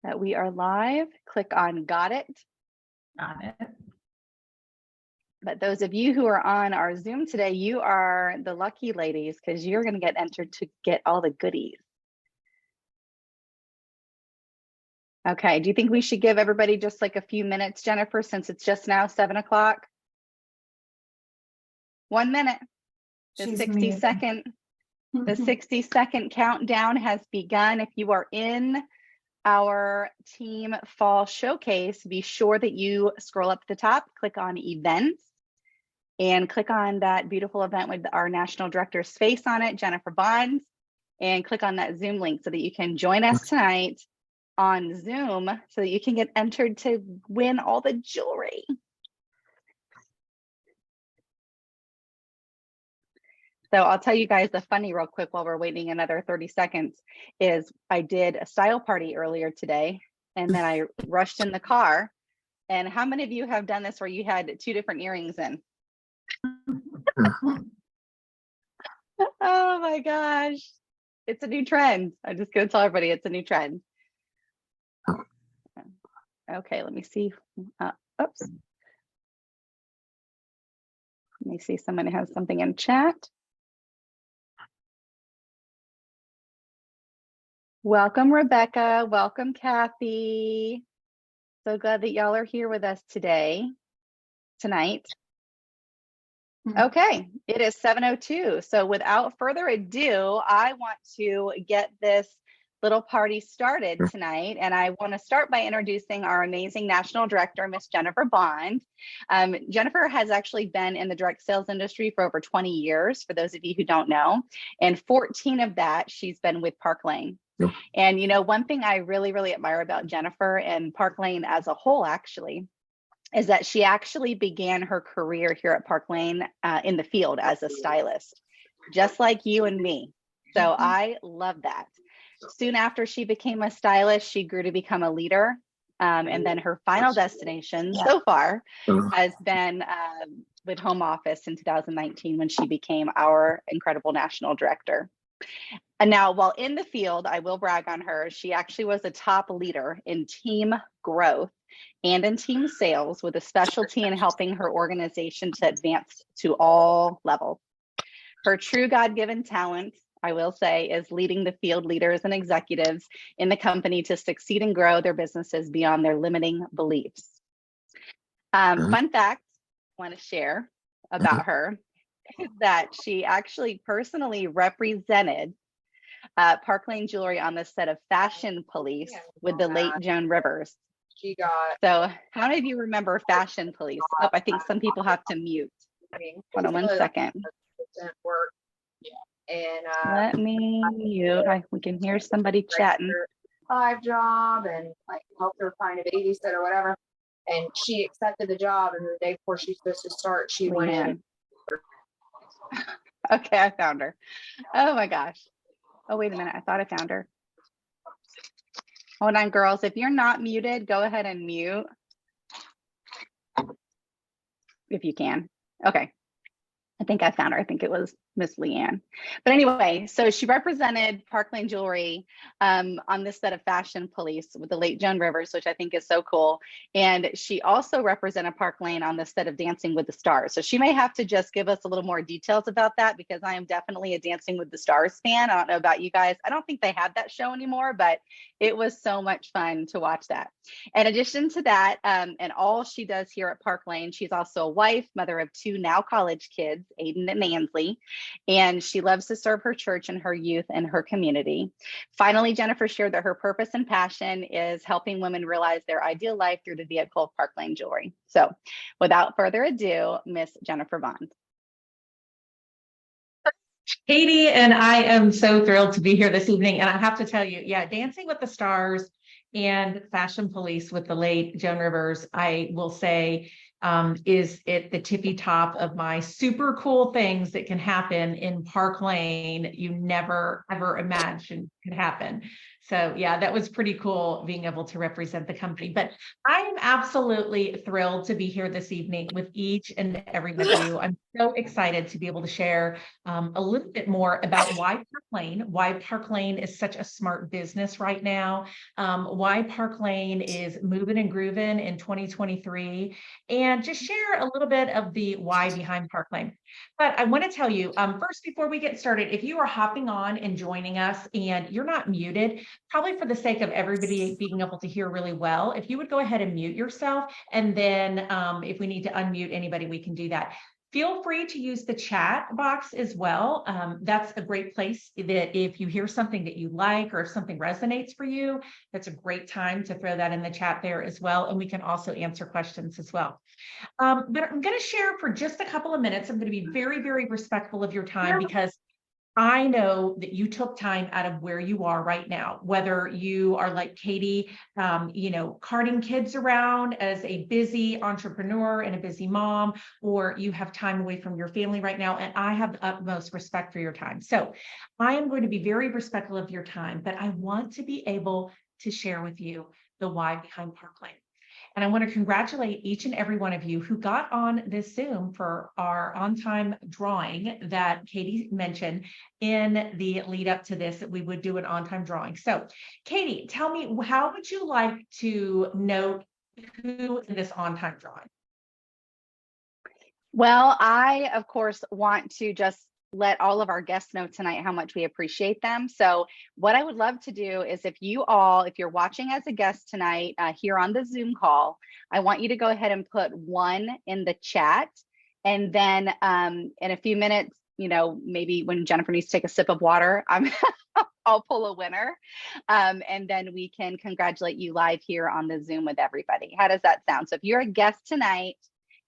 that we are live. Click on Got It. Got it. But those of you who are on our Zoom today, you are the lucky ladies because you're going to get entered to get all the goodies. Okay, do you think we should give everybody just like a few minutes, Jennifer, since it's just now 7 o'clock? 1 minute. The 60-second countdown has begun. If you are in our team fall showcase, be sure that you scroll up to the top, click on events, and click on that beautiful event with our national director's face on it, Jennifer Bonds, and click on that Zoom link so that you can join us tonight on Zoom so that you can get entered to win all the jewelry. So I'll tell you guys the funny real quick while we're waiting another 30 seconds is I did a style party earlier today and then I rushed in the car. And how many of you have done this where you had 2 different earrings in? Oh my gosh. It's a new trend. I'm just going to tell everybody it's a new trend. Okay, let me see. Oops. Let me see. Someone has something in chat. Welcome, Rebecca. Welcome, Kathy. So glad that y'all are here with us tonight. Okay, it is 7:02. So without further ado, I want to get this little party started tonight. And I want to start by introducing our amazing national director, Miss Jennifer Bond. Jennifer has actually been in the direct sales industry for over 20 years, for those of you who don't know, and 14 of that she's been with Park Lane. Yep. And you know, one thing I really, really admire about Jennifer and Park Lane as a whole actually is that she actually began her career here at Park Lane in the field as a stylist, just like you and me. So I love that. Soon after she became a stylist, she grew to become a leader. And then her final destination so far has been with Home Office in 2019 when she became our incredible national director. And now, while in the field, I will brag on her. She actually was a top leader in team growth and in team sales with a specialty in helping her organization to advance to all levels. Her true God-given talent, I will say, is leading the field leaders and executives in the company to succeed and grow their businesses beyond their limiting beliefs. Fun fact I want to share about her is that she actually personally represented Park Lane Jewelry on the set of Fashion Police with the late Joan Rivers. So how many of you remember Fashion Police? Oh, I think some people have to mute. Hold on 1 second. And let me mute. We can hear somebody chatting. 5 job and like helped her find a babysitter or whatever. And she accepted the job, and the day before she's supposed to start, she went in. Okay, I found her. Oh my gosh. Oh, wait a minute. I thought I found her. Hold on, girls. If you're not muted, go ahead and mute. If you can. Okay. I think I found her. I think it was Miss Leanne. But anyway, so she represented Park Lane Jewelry on this set of Fashion Police with the late Joan Rivers, which I think is so cool. And she also represented Park Lane on the set of Dancing with the Stars. So she may have to just give us a little more details about that because I am definitely a Dancing with the Stars fan. I don't know about you guys. I don't think they have that show anymore, but it was so much fun to watch that. In addition to that, and all she does here at Park Lane, she's also a wife, mother of 2 now college kids, Aiden and Ansley, and she loves to serve her church and her youth and her community. Finally, Jennifer shared that her purpose and passion is helping women realize their ideal life through the vehicle of Park Lane Jewelry. So without further ado, Miss Jennifer Bond. Katie, and I am so thrilled to be here this evening. And I have to tell you, yeah, Dancing with the Stars and Fashion Police with the late Joan Rivers, I will say, is at the tippy top of my super cool things that can happen in Park Lane you never ever imagined could happen. So yeah, that was pretty cool being able to represent the company. But I am absolutely thrilled to be here this evening with each and every one of you. I'm so excited to be able to share a little bit more about why Park Lane is such a smart business right now, why Park Lane is moving and grooving in 2023, and just share a little bit of the why behind Park Lane. But I want to tell you, first, before we get started, if you are hopping on and joining us and you're not muted, probably for the sake of everybody being able to hear really well, if you would go ahead and mute yourself, and then if we need to unmute anybody, we can do that. Feel free to use the chat box as well. That's a great place that if you hear something that you like or if something resonates for you, that's a great time to throw that in the chat there as well. And we can also answer questions as well. But I'm going to share for just a couple of minutes. I'm going to be very, very respectful of your time because I know that you took time out of where you are right now, whether you are like Katie, carting kids around as a busy entrepreneur and a busy mom, or you have time away from your family right now. And I have the utmost respect for your time. So I am going to be very respectful of your time, but I want to be able to share with you the why behind Park Lane. And I want to congratulate each and every one of you who got on this Zoom for our on-time drawing that Katie mentioned in the lead up to this, that we would do an on-time drawing. So Katie, tell me, how would you like to note who in this on-time drawing? Well, I, of course, want to just let all of our guests know tonight how much we appreciate them. So what I would love to do is if you're watching as a guest tonight here on the Zoom call, I want you to go ahead and put 1 in the chat. And then in a few minutes, maybe when Jennifer needs to take a sip of water, I'll pull a winner. And then we can congratulate you live here on the Zoom with everybody. How does that sound? So if you're a guest tonight,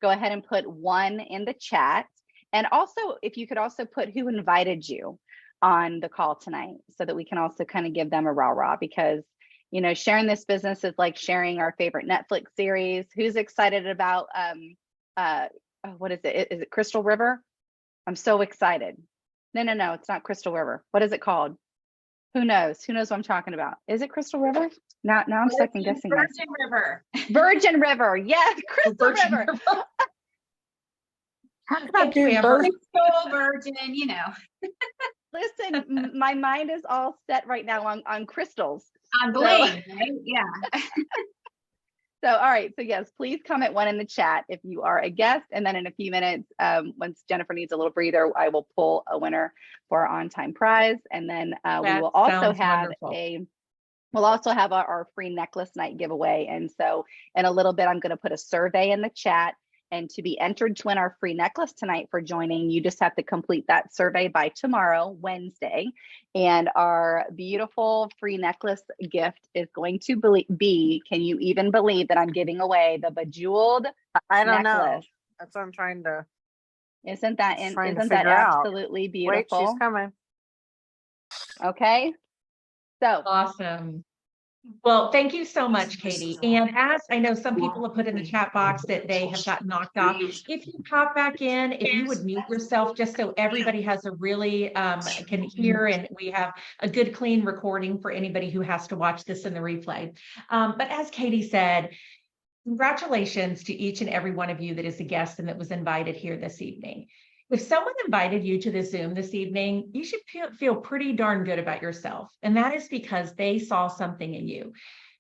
go ahead and put 1 in the chat. And also, if you could also put who invited you on the call tonight so that we can also kind of give them a rah-rah, because, sharing this business is like sharing our favorite Netflix series. Who's excited about, what is it? Is it Crystal River? I'm so excited. No, it's not Crystal River. What is it called? Who knows? Who knows what I'm talking about? Is it Crystal River? Now I'm second guessing. Virgin River. Virgin River. Yes, Crystal River. Virgin, Listen, my mind is all set right now on crystals. On bling, right? Yeah. So, all right. So yes, please comment 1 in the chat if you are a guest. And then in a few minutes, once Jennifer needs a little breather, I will pull a winner for our on-time prize. And then we will also have our free necklace night giveaway. And so in a little bit, I'm going to put a survey in the chat. And to be entered to win our free necklace tonight for joining, you just have to complete that survey by tomorrow, Wednesday. And our beautiful free necklace gift is going to be, can you even believe that I'm giving away the bejeweled I don't necklace? know. That's what I'm trying to. Isn't that figure out. absolutely beautiful? Wait, she's coming. Okay. So awesome. Well, thank you so much, Katie. And as I know, some people have put in the chat box that they have gotten knocked off. If you pop back in, if you would mute yourself, just so everybody has a really can hear, and we have a good, clean recording for anybody who has to watch this in the replay. But as Katie said, congratulations to each and every one of you that is a guest and that was invited here this evening. If someone invited you to the Zoom this evening, you should feel pretty darn good about yourself. And that is because they saw something in you.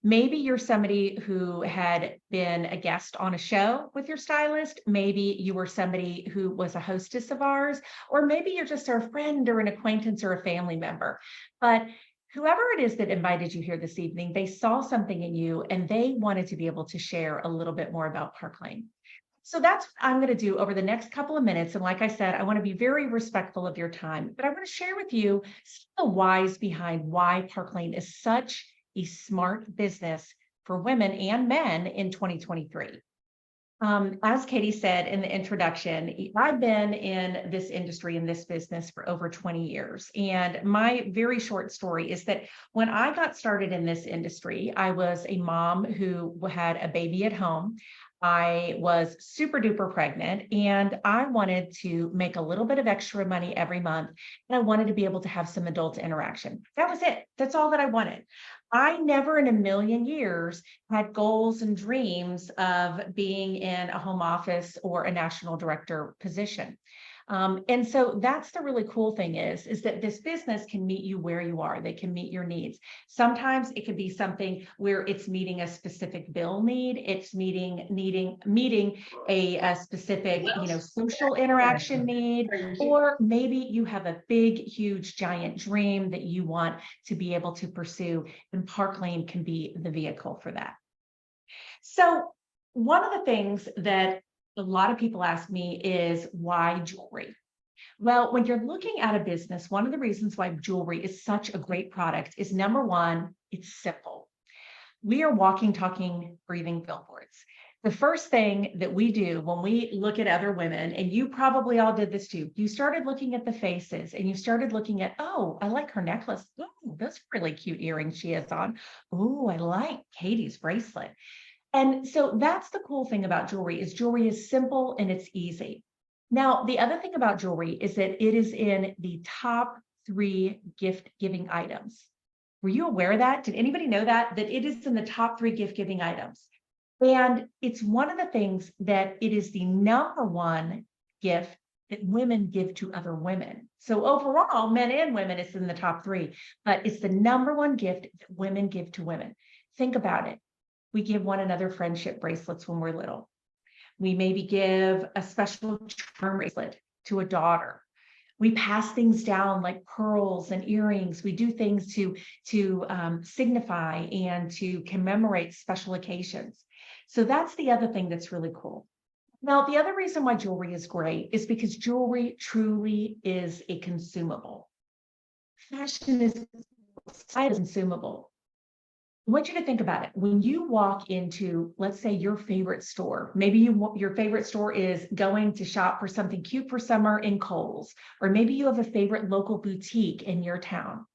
Maybe you're somebody who had been a guest on a show with your stylist. Maybe you were somebody who was a hostess of ours, or maybe you're just a friend or an acquaintance or a family member. But whoever it is that invited you here this evening, they saw something in you and they wanted to be able to share a little bit more about Park Lane. So that's what I'm going to do over the next couple of minutes. And like I said, I want to be very respectful of your time, but I want to share with you some of the whys behind why Park Lane is such a smart business for women and men in 2023. As Katie said in the introduction, I've been in this industry, in this business for over 20 years. And my very short story is that when I got started in this industry, I was a mom who had a baby at home. I was super duper pregnant and I wanted to make a little bit of extra money every month. And I wanted to be able to have some adult interaction. That was it. That's all that I wanted. I never in a million years had goals and dreams of being in a home office or a national director position. And so that's the really cool thing is that this business can meet you where you are. They can meet your needs. Sometimes it could be something where it's meeting a specific bill need. It's meeting a specific, social interaction need, or maybe you have a big, huge, giant dream that you want to be able to pursue, and Park Lane can be the vehicle for that. So one of the things that a lot of people ask me is why jewelry? Well, when you're looking at a business, one of the reasons why jewelry is such a great product is number one, it's simple. We are walking, talking, breathing billboards. The first thing that we do when we look at other women, and you probably all did this too, you started looking at the faces and you started looking at, oh, I like her necklace. Oh, those really cute earrings she has on. Oh, I like Katie's bracelet. And so that's the cool thing about jewelry is simple and it's easy. Now, the other thing about jewelry is that it is in the top 3 gift giving items. Were you aware of that? Did anybody know that it is in the top 3 gift giving items? And it's one of the things that it is the number 1 gift that women give to other women. So overall, men and women, it's in the top 3, but it's the number 1 gift that women give to women. Think about it. We give one another friendship bracelets when we're little. We maybe give a special charm bracelet to a daughter. We pass things down like pearls and earrings. We do things to signify and to commemorate special occasions. So that's the other thing that's really cool. Now, the other reason why jewelry is great is because jewelry truly is a consumable. Fashion is consumable. I want you to think about it. When you walk into, let's say, your favorite store, maybe your favorite store is going to shop for something cute for summer in Kohl's, or maybe you have a favorite local boutique in your town.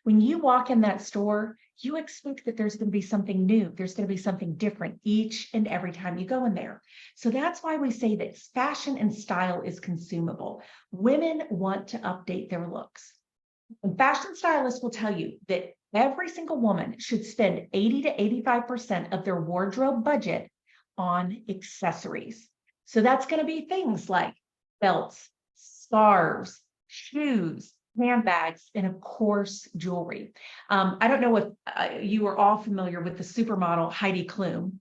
When you walk in that store, you expect that there's going to be something new. There's going to be something different each and every time you go in there. So that's why we say that fashion and style is consumable. Women want to update their looks. And fashion stylists will tell you that every single woman should spend 80 to 85% of their wardrobe budget on accessories. So that's going to be things like belts, scarves, shoes, handbags, and of course, jewelry. I don't know if you are all familiar with the supermodel Heidi Klum,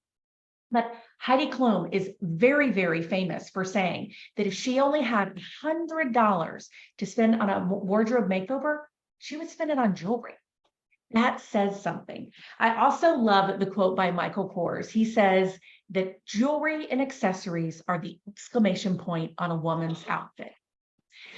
but Heidi Klum is very, very famous for saying that if she only had $100 to spend on a wardrobe makeover, she would spend it on jewelry. That says something. I also love the quote by Michael Kors. He says that jewelry and accessories are the exclamation point on a woman's outfit.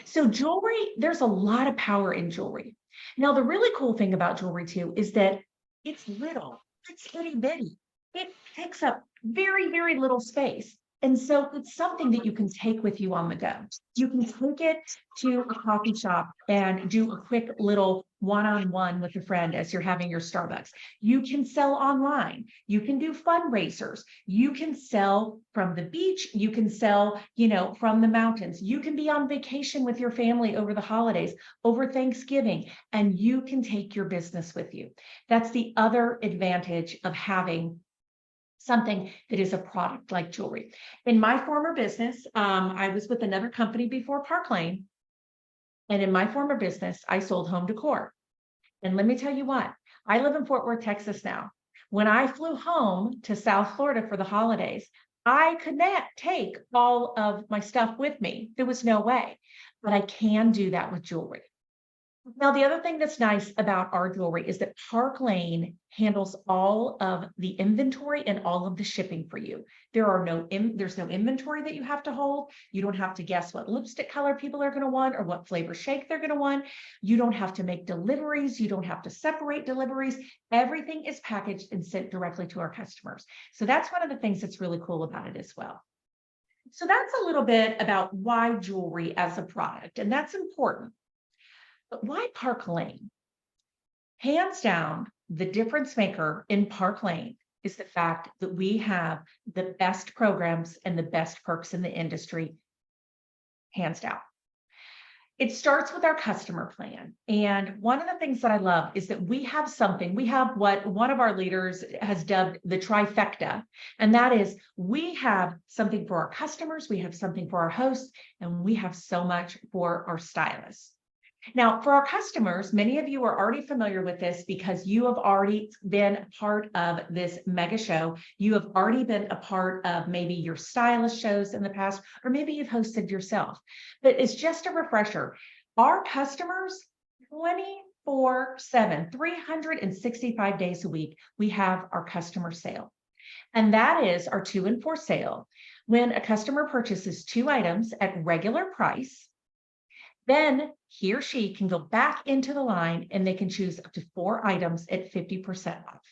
So jewelry, there's a lot of power in jewelry. Now, the really cool thing about jewelry too is that it's little, it's itty bitty. It takes up very, very little space. And so it's something that you can take with you on the go. You can take it to a coffee shop and do a quick little one-on-one with a friend as you're having your Starbucks. You can sell online. You can do fundraisers. You can sell from the beach. You can sell, from the mountains. You can be on vacation with your family over the holidays, over Thanksgiving, and you can take your business with you. That's the other advantage of having something that is a product like jewelry. In my former business, I was with another company before Park Lane. And in my former business, I sold home decor. And let me tell you what, I live in Fort Worth, Texas now. When I flew home to South Florida for the holidays, I could not take all of my stuff with me. There was no way, but I can do that with jewelry. Now, the other thing that's nice about our jewelry is that Park Lane handles all of the inventory and all of the shipping for you. There's no inventory that you have to hold. You don't have to guess what lipstick color people are going to want or what flavor shake they're going to want. You don't have to make deliveries. You don't have to separate deliveries. Everything is packaged and sent directly to our customers. So that's one of the things that's really cool about it as well. So that's a little bit about why jewelry as a product, and that's important. But why Park Lane? Hands down, the difference maker in Park Lane is the fact that we have the best programs and the best perks in the industry, hands down. It starts with our customer plan. And one of the things that I love is that we have what one of our leaders has dubbed the trifecta. And that is, we have something for our customers, we have something for our hosts, and we have so much for our stylists. Now, for our customers, many of you are already familiar with this because you have already been part of this mega show. You have already been a part of maybe your stylist shows in the past, or maybe you've hosted yourself. But it's just a refresher. Our customers, 24/7, 365 days a week, we have our customer sale. And that is our 2 and 4 sale. When a customer purchases 2 items at regular price, then he or she can go back into the line and they can choose up to 4 items at 50% off.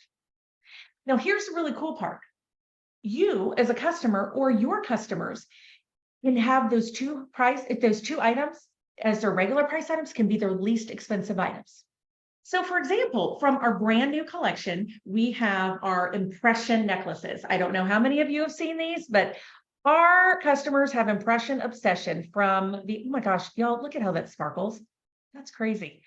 Now, here's the really cool part. You as a customer or your customers can have those 2 items as their regular price items can be their least expensive items. So for example, from our brand new collection, we have our impression necklaces. I don't know how many of you have seen these, but our customers have impression obsession from oh my gosh, y'all, look at how that sparkles. That's crazy.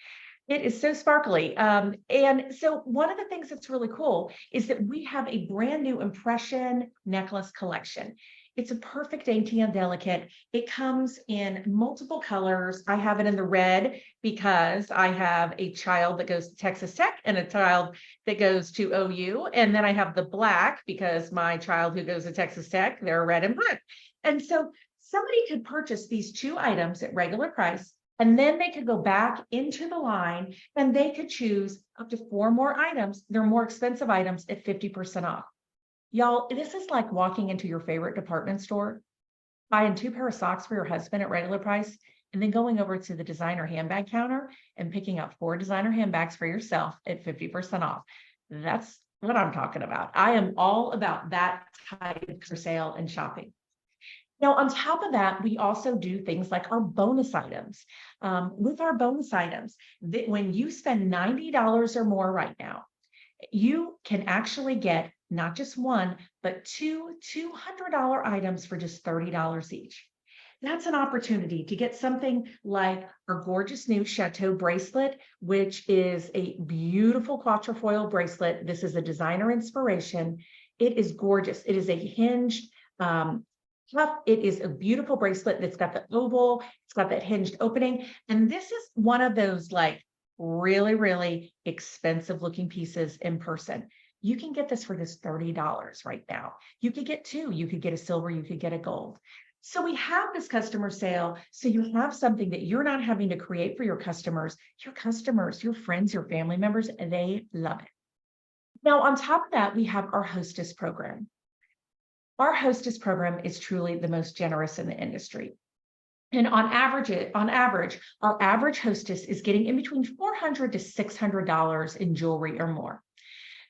It is so sparkly. And so one of the things that's really cool is that we have a brand new impression necklace collection. It's a perfect dainty and delicate. It comes in multiple colors. I have it in the red because I have a child that goes to Texas Tech and a child that goes to OU. And then I have the black because my child who goes to Texas Tech, they're red and black. And so somebody could purchase these 2 items at regular price, and then they could go back into the line and they could choose up to 4 more items. They're more expensive items at 50% off. Y'all, this is like walking into your favorite department store, buying 2 pair of socks for your husband at regular price, and then going over to the designer handbag counter and picking up 4 designer handbags for yourself at 50% off. That's what I'm talking about. I am all about that type of sale and shopping. Now, on top of that, we also do things like our bonus items. With our bonus items, when you spend $90 or more right now, you can actually get not just 1, but 2 $200 items for just $30 each. That's an opportunity to get something like our gorgeous new Chateau bracelet, which is a beautiful quatrefoil bracelet. This is a designer inspiration. It is gorgeous. It is a hinged cuff. It is a beautiful bracelet that's got the oval. It's got that hinged opening. And this is one of those like really, really expensive looking pieces in person. You can get this for just $30 right now. You could get 2. You could get a silver, you could get a gold. So we have this customer sale. So you have something that you're not having to create for your customers, your friends, your family members, and they love it. Now, on top of that, we have our hostess program. Our hostess program is truly the most generous in the industry. And on average, our average hostess is getting in between $400 to $600 in jewelry or more.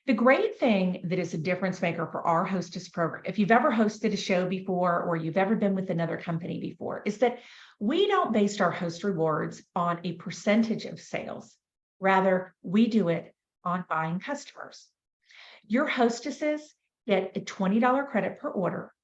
The great thing that is a difference maker for our hostess program, if you've ever hosted a show before or you've ever been with another company before, is that we don't base our host rewards on a percentage of sales. Rather, we do it on buying customers. Your hostesses get a $20 credit per order,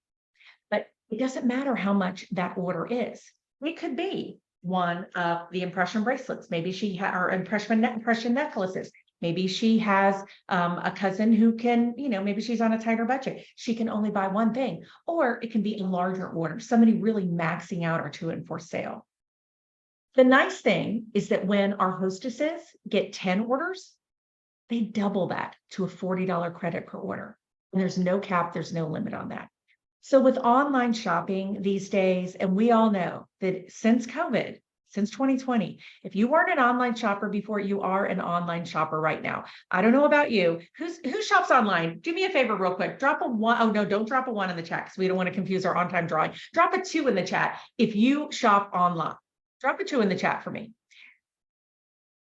but it doesn't matter how much that order is. It could be one of the impression bracelets. Maybe she or impression necklaces. Maybe she has a cousin who can, maybe she's on a tighter budget. She can only buy 1 thing, or it can be a larger order, somebody really maxing out our 2 and 4 sale. The nice thing is that when our hostesses get 10 orders, they double that to a $40 credit per order. And there's no cap, there's no limit on that. So with online shopping these days, and we all know that since COVID, since 2020, if you weren't an online shopper before, you are an online shopper right now. I don't know about you. Who shops online? Do me a favor real quick. Drop a 1. Oh no, don't drop a 1 in the chat because we don't want to confuse our on-time drawing. Drop a 2 in the chat if you shop online. Drop a 2 in the chat for me.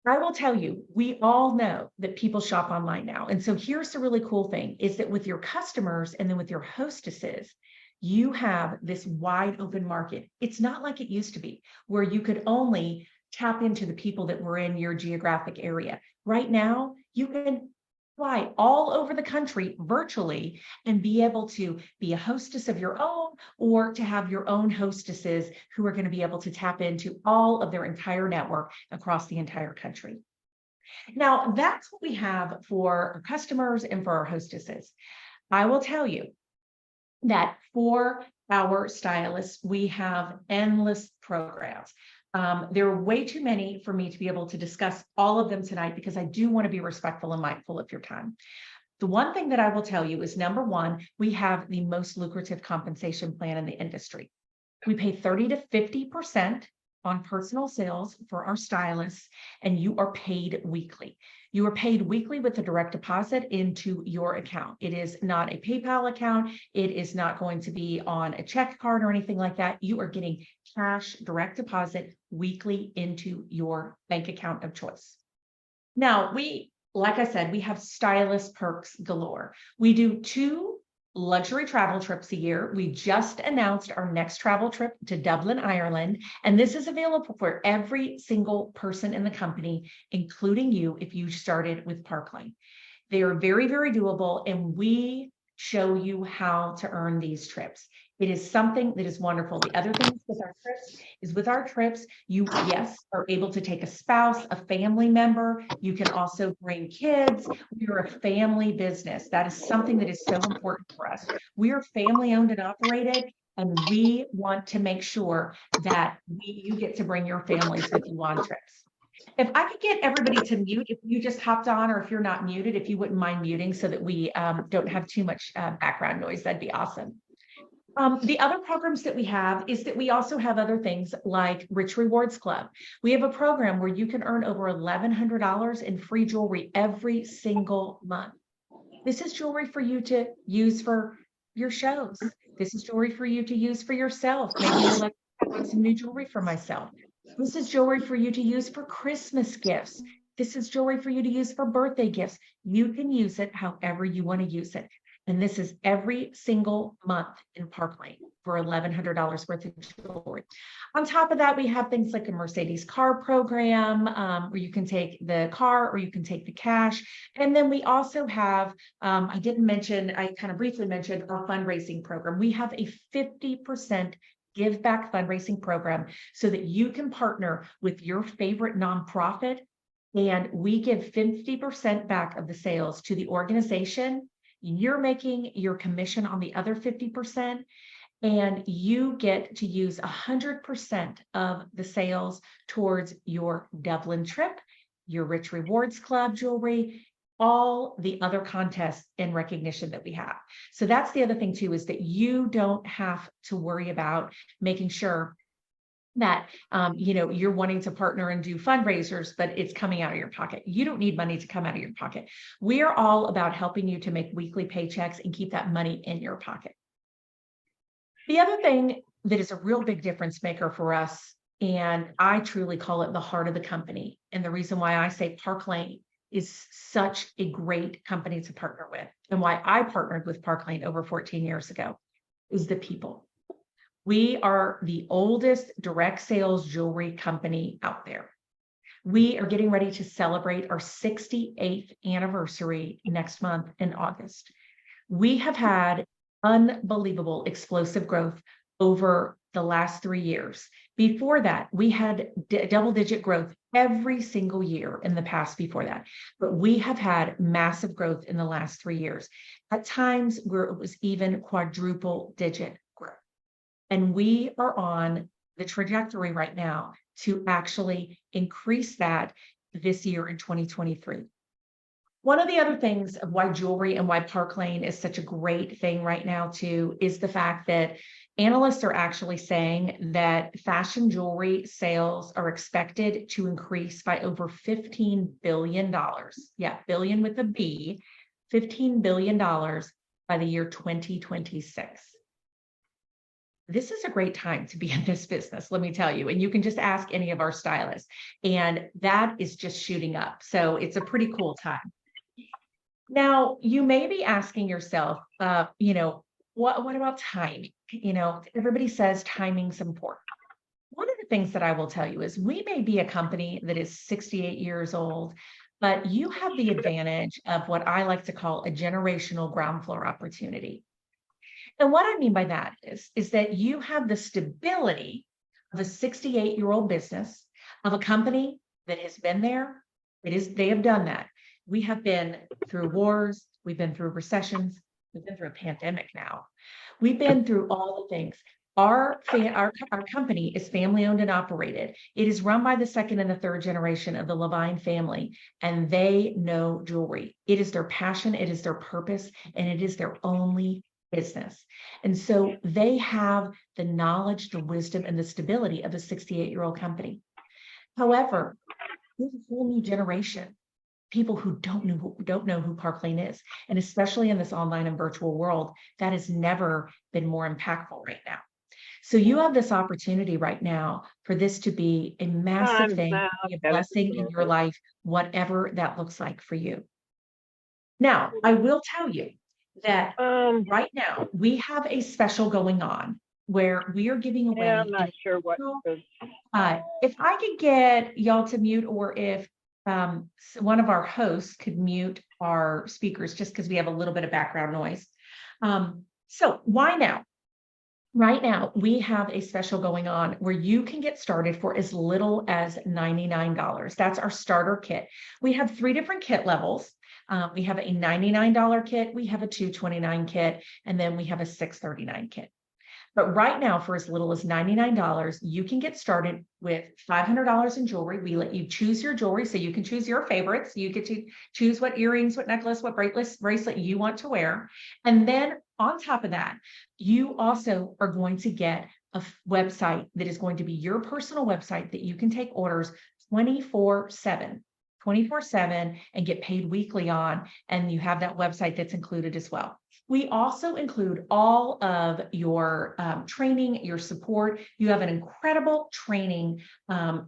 I will tell you, we all know that people shop online now. And so here's the really cool thing is that with your customers and then with your hostesses, you have this wide open market. It's not like it used to be where you could only tap into the people that were in your geographic area. Right now, you can fly all over the country virtually and be able to be a hostess of your own, or to have your own hostesses who are going to be able to tap into all of their entire network across the entire country. Now, that's what we have for our customers and for our hostesses. I will tell you that for our stylists, we have endless programs. There are way too many for me to be able to discuss all of them tonight, because I do want to be respectful and mindful of your time. The one thing that I will tell you is, number one, we have the most lucrative compensation plan in the industry. We pay 30 to 50% on personal sales for our stylists, and you are paid weekly. You are paid weekly with a direct deposit into your account. It is not a PayPal account. It is not going to be on a check card or anything like that. You are getting cash direct deposit weekly into your bank account of choice. Now, like I said, we have stylist perks galore. We do 2 luxury travel trips a year. We just announced our next travel trip to Dublin, Ireland, and this is available for every single person in the company, including you, if you started with Parklane. They are very, very doable, and we show you how to earn these trips. It is something that is wonderful. The other thing with our trips, you, yes, are able to take a spouse, a family member. You can also bring kids. We are a family business. That is something that is so important for us. We are family owned and operated, and we want to make sure that you get to bring your families with you on trips. If I could get everybody to mute, if you just hopped on, or if you're not muted, if you wouldn't mind muting so that we don't have too much background noise, that'd be awesome. The other programs that we have is that we also have other things like Rich Rewards Club. We have a program where you can earn over $1,100 in free jewelry every single month. This is jewelry for you to use for your shows. This is jewelry for you to use for yourself. Maybe you're like, I want some new jewelry for myself. This is jewelry for you to use for Christmas gifts. This is jewelry for you to use for birthday gifts. You can use it however you want to use it. And this is every single month in Parklane for $1,100 worth of jewelry. On top of that, we have things like a Mercedes car program, where you can take the car or you can take the cash. And then we also have, I kind of briefly mentioned our fundraising program. We have a 50% give back fundraising program so that you can partner with your favorite nonprofit, and we give 50% back of the sales to the organization. You're making your commission on the other 50%, and you get to use 100% of the sales towards your Dublin trip, your Rich Rewards Club jewelry, all the other contests and recognition that we have. So that's the other thing too, is that you don't have to worry about making sure that you're wanting to partner and do fundraisers, but it's coming out of your pocket. You don't need money to come out of your pocket. We are all about helping you to make weekly paychecks and keep that money in your pocket. The other thing that is a real big difference maker for us, and I truly call it the heart of the company, and the reason why I say Parklane is such a great company to partner with, and why I partnered with Parklane over 14 years ago, is the people. We are the oldest direct sales jewelry company out there. We are getting ready to celebrate our 68th anniversary next month in August. We have had unbelievable explosive growth over the last 3 years. Before that, we had double-digit growth every single year in the past before that. But we have had massive growth in the last 3 years, at times where it was even quadruple-digit growth. And we are on the trajectory right now to actually increase that this year in 2023. One of the other things of why jewelry and why Parklane is such a great thing right now too, is the fact that analysts are actually saying that fashion jewelry sales are expected to increase by over $15 billion. Yeah, billion with a B, $15 billion by the year 2026. This is a great time to be in this business, let me tell you. And you can just ask any of our stylists, and that is just shooting up. So it's a pretty cool time. Now, you may be asking yourself, what about timing? Everybody says timing's important. One of the things that I will tell you is we may be a company that is 68 years old, but you have the advantage of what I like to call a generational ground floor opportunity. And what I mean by that is that you have the stability of a 68-year-old business, of a company that has been there. They have done that. We have been through wars, we've been through recessions, we've been through a pandemic now. We've been through all the things. Our company is family owned and operated. It is run by the second and the third generation of the Levine family, and they know jewelry. It is their passion, it is their purpose, and it is their only business. And so they have the knowledge, the wisdom, and the stability of a 68-year-old company. However, there's a whole new generation, people who don't know who Park Lane is. And especially in this online and virtual world, that has never been more impactful right now. So you have this opportunity right now for this to be a massive thing, be a blessing in your life, whatever that looks like for you. Now, I will tell you that right now we have a special going on where we are giving away. Yeah, I'm not sure what. If I could get y'all to mute, or if one of our hosts could mute our speakers, just because we have a little bit of background noise. So why now? Right now, we have a special going on where you can get started for as little as $99. That's our starter kit. We have 3 different kit levels. We have a $99 kit, we have a $229 kit, and then we have a $639 kit. But right now, for as little as $99, you can get started with $500 in jewelry. We let you choose your jewelry, so you can choose your favorites. You get to choose what earrings, what necklace, what bracelet you want to wear. And then on top of that, you also are going to get a website that is going to be your personal website that you can take orders 24/7 and get paid weekly on. And you have that website that's included as well. We also include all of your training, your support. You have an incredible training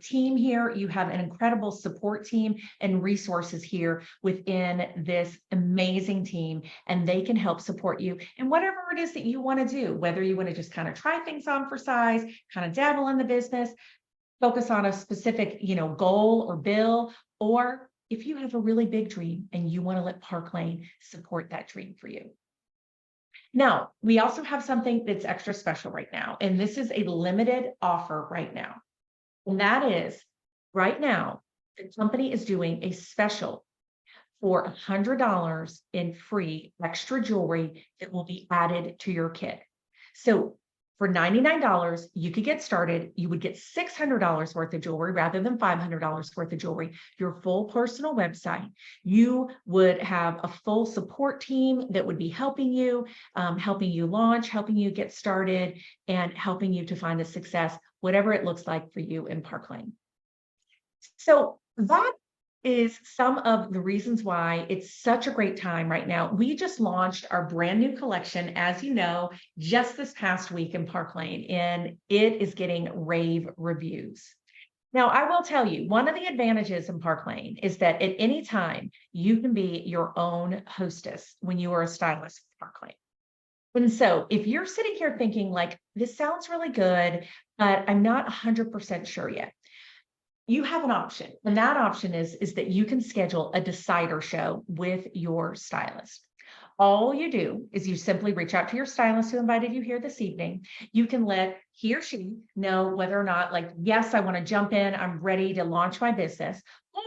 team here. You have an incredible support team and resources here within this amazing team, and they can help support you in whatever it is that you want to do, whether you want to just kind of try things on for size, kind of dabble in the business, focus on a specific, goal or bill, or if you have a really big dream and you want to let Park Lane support that dream for you. Now, we also have something that's extra special right now, and this is a limited offer right now. And that is, right now, the company is doing a special for $100 in free extra jewelry that will be added to your kit. So for $99, you could get started. You would get $600 worth of jewelry rather than $500 worth of jewelry, your full personal website. You would have a full support team that would be helping you launch, helping you get started, and helping you to find the success, whatever it looks like for you in Park Lane. So that is some of the reasons why it's such a great time right now. We just launched our brand new collection, as you know, just this past week in Park Lane, and it is getting rave reviews. Now, I will tell you, one of the advantages in Park Lane is that at any time, you can be your own hostess when you are a stylist at Park Lane. And so if you're sitting here thinking like, this sounds really good, but I'm not 100% sure yet, you have an option. And that option is that you can schedule a decider show with your stylist. All you do is you simply reach out to your stylist who invited you here this evening. You can let he or she know whether or not, like, yes, I want to jump in, I'm ready to launch my business.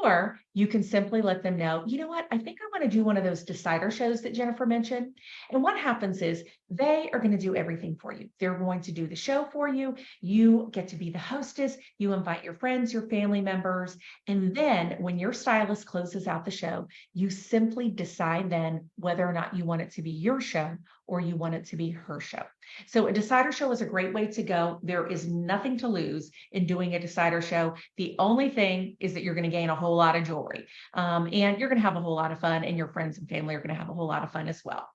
Or you can simply let them know, you know what, I think I want to do one of those decider shows that Jennifer mentioned. And what happens is they are going to do everything for you. They're going to do the show for you. You get to be the hostess. You invite your friends, your family members. And then when your stylist closes out the show, you simply decide then whether or not you want it to be your show or you want it to be her show. So a decider show is a great way to go. There is nothing to lose in doing a decider show. The only thing is that you're going to gain a whole lot of jewelry, and you're going to have a whole lot of fun, and your friends and family are going to have a whole lot of fun as well.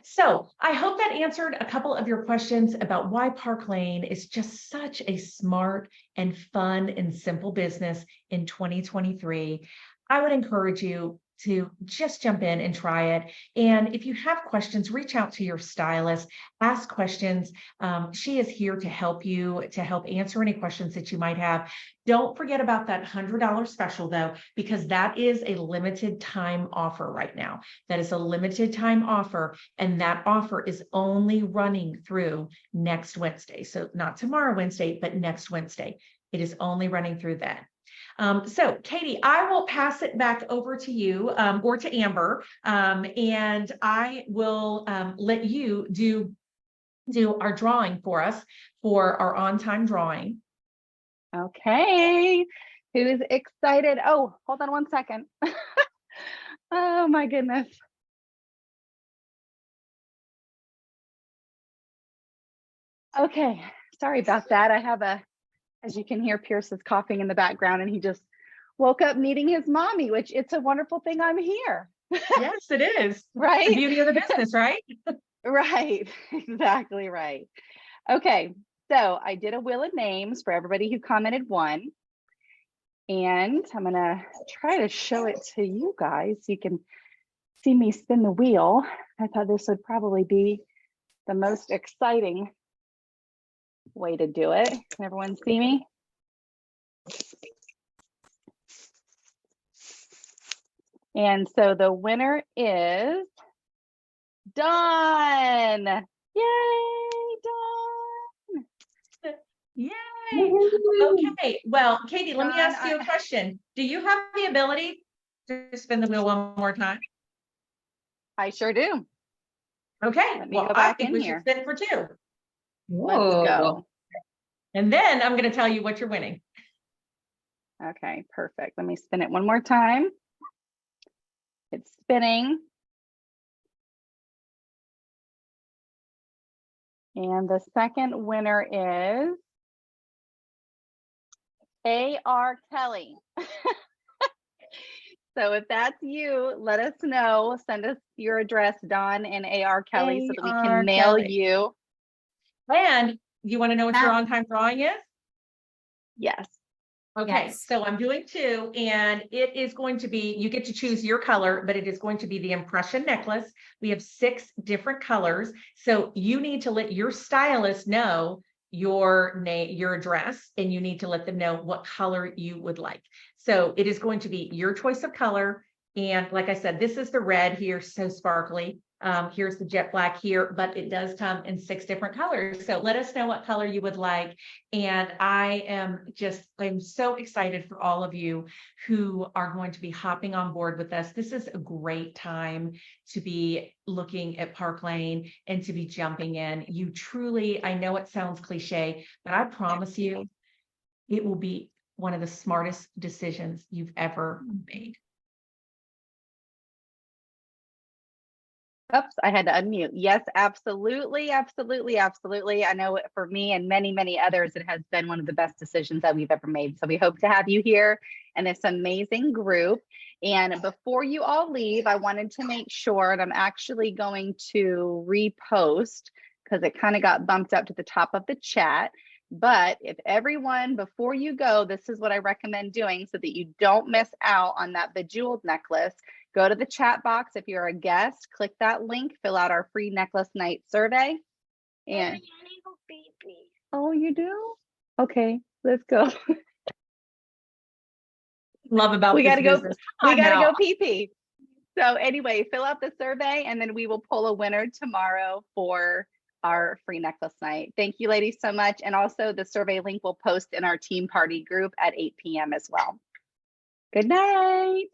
So I hope that answered a couple of your questions about why Park Lane is just such a smart and fun and simple business in 2023. I would encourage you, to just jump in and try it. And if you have questions, reach out to your stylist, ask questions. She is here to help you, to help answer any questions that you might have. Don't forget about that $100 special though, because that is a limited time offer right now. That is a limited time offer, and that offer is only running through next Wednesday. So not tomorrow Wednesday, but next Wednesday. It is only running through then. So Katie, I will pass it back over to you or to Amber, and I will let you do our drawing for us for our on-time drawing. Okay. Who's excited? Oh, hold on one second. Oh my goodness. Okay, sorry about that. I have as you can hear, Pierce is coughing in the background, and he just woke up needing his mommy, which it's a wonderful thing I'm here. Yes, it is. Right? The beauty of the business, right? Right, exactly right. Okay, so I did a wheel of names for everybody who commented one. And I'm gonna try to show it to you guys so you can see me spin the wheel. I thought this would probably be the most exciting way to do it. Can everyone see me? And so the winner is Dawn. Yay, Dawn. Yay. Okay, well, Katie, let me Dawn, ask you a question. Do you have the ability to spin the wheel one more time? I sure do. Okay, Let me well, go I back think in we here. should spin for two. Let's go. And then I'm going to tell you what you're winning. Okay, perfect. Let me spin it one more time. It's spinning. And the second winner is A.R. Kelly. So if that's you, let us know. Send us your address, Dawn and A.R. Kelly, so that we A.R. can mail Kelly. you. And you want to know what your on-time drawing is? Yes. Okay, Yes. so I'm doing two, and it is going to be, you get to choose your color, but it is going to be the impression necklace. We have 6 different colors. So you need to let your stylist know your name, your address, and you need to let them know what color you would like. So it is going to be your choice of color. And like I said, this is the red here, so sparkly. Here's the jet black here, but it does come in 6 different colors. So let us know what color you would like. And I'm so excited for all of you who are going to be hopping on board with us. This is a great time to be looking at Park Lane and to be jumping in. You truly, I know it sounds cliche, but I promise you, it will be one of the smartest decisions you've ever made. Oops, I had to unmute. Yes, absolutely, absolutely, absolutely. I know for me and many, many others, it has been one of the best decisions that we've ever made. So we hope to have you here and this amazing group. And before you all leave, I wanted to make sure, and I'm actually going to repost because it kind of got bumped up to the top of the chat. But if everyone, before you go, this is what I recommend doing so that you don't miss out on that bejeweled necklace. Go to the chat box. If you're a guest, click that link, fill out our free necklace night survey. And oh, you do? Okay, let's go. Love about we this gotta go. business. We gotta go pee pee. So anyway, fill out the survey, and then we will pull a winner tomorrow for our free necklace night. Thank you, ladies, so much. And also, the survey link will post in our team party group at 8 p.m. as well. Good night.